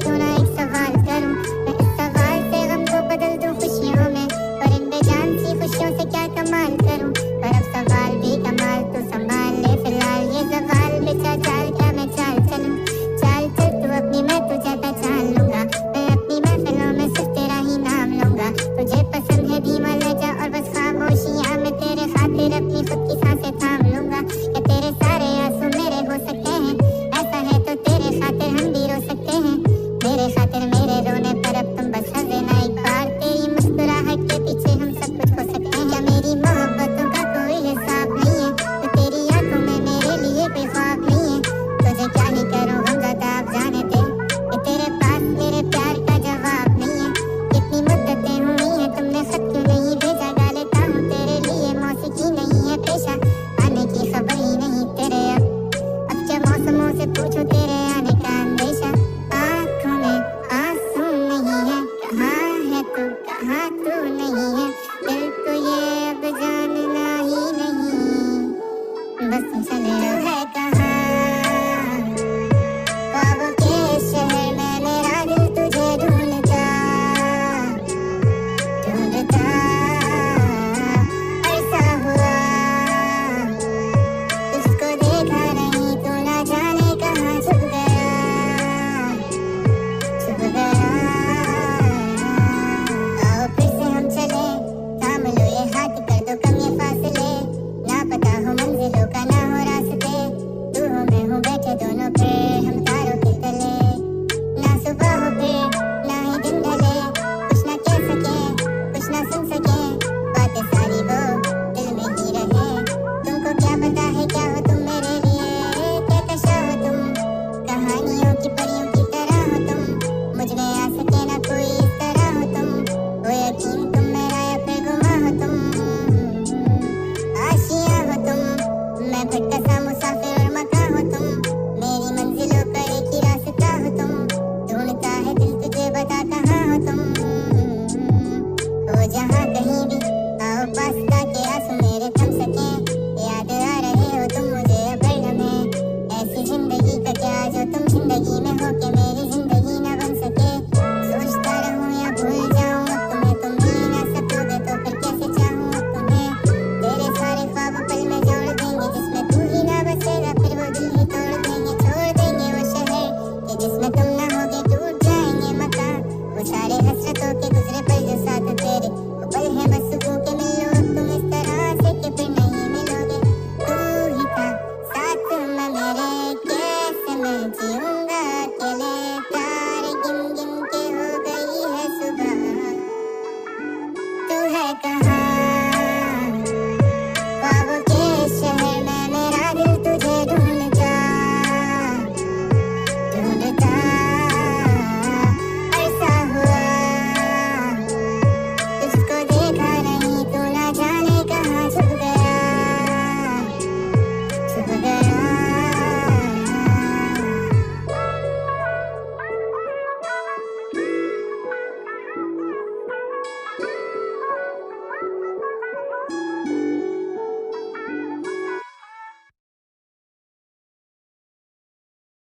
क्यों ना एक सवाल करूं, मैं इस सवाल से गम को बदल दूं खुशियों में, पर इन बेजान सी खुशियों से क्या कमाल करूं। पर अब सवाल भी कमाल तो संभाल ले फिलहाल ये सवाल बेचा चाल क्या मैं चाल चलूं। चाल चल तू अपनी मैं तुझे पहचान लूंगा, मैं अपनी महफिलों में सिर्फ तेरा ही नाम लूंगा। तुझे पसंद है धीमा लहजा और बस खामोशियां, मैं तेरे खातिर अपनी खुद की सांसें थाम लूंगा। क्या तेरे सारे आंसू मेरे हो सकते हैं, ऐसा है तो तेरे खातिर हम भी रो सकते हैं। मेरे खातिर मेरे रोने पर अब तुम बस हंस देना एक बार, तेरी मुस्कुराहट के पीछे हम सब कुछ हो सकते हैं। क्या मेरी मोहब्बतों का कोई हिसाब नहीं है, तो तेरी आंखों में मेरे लिए कोई ख्वाब नहीं है। तुझे क्या ही करूं गमज़दा आप जाने दे, कि तेरे पास मेरे प्यार का जवाब नहीं है। कितनी मुद्दतें हुई हैं तुमने खत क्यों नहीं भेजा, गा लेता हूँ तेरे लिए मौसीकी नहीं है पेशा, आने की खबर ही नहीं तेरे अब क्या मौसमों से पूछो तेरे आने का अंदेशा। आँखों में आंसू नहीं है, कहाँ है तू कहाँ तू नहीं है, दिल को ये अब जानना ही नहीं, बस तुम चले है कहाँ। ख्वाबों के शहर में मेरा दिल तुझे ढूंढता ढूंढता ऐसा हुआ, तुझको देखा नहीं तू ना जाने कहाँ छुप गया छुप गया। आओ फिर से हम चले, थाम लो ये हाथ कर दो कम ये फासले, ना पता हो मंजिलों का ना हो रास्ते, तू हो मैं हूँ बैठे दोनों पे हम तारों के तले। ना सुबह हो फिर ना ही दिन ढले, कुछ ना कह सके कुछ ना सुन सके, बातें सारी वो दिल में ही रहे। तुमको क्या पता है क्या हो तुम मेरे लिए, क्या कशा हो तुम, कहानियों की परियों की तरह हो तुम, मुझ में आ सके ना कोई इस तरह हो तुम, हो यकीन तुम मेरा या फिर गुमा हो तुम, आशियाँ हो तुम, मैं भटका सा मुसाफिर और मकां हो तुम, मेरी मंजिलों का एक ही रास्ता हो तुम, ढूंढता है दिल तुझे बता कहाँ हो तुम। हो जहाँ कहीं भी आओ पास ताकि आंसू मेरे थम सके, याद आ रहे हो तुम मुझे अब हर लम्हे, ऐसी जिंदगी का क्या जो तुम जिंदगी में हो के मेरी जिंदगी न बन सके। सोचता रहूं या भूल जाऊं अब तुम्हें, तुम ही ना सकोगे तो फिर कैसे चाहूं अब तुम्हें। तेरे सारे ख्वाब पल में जोड़ देंगे, जिसमें तू ही ना बसेगा फिर वो दिल ही तोड़ देंगे, छोड़ देंगे वो शहर कि जिसमें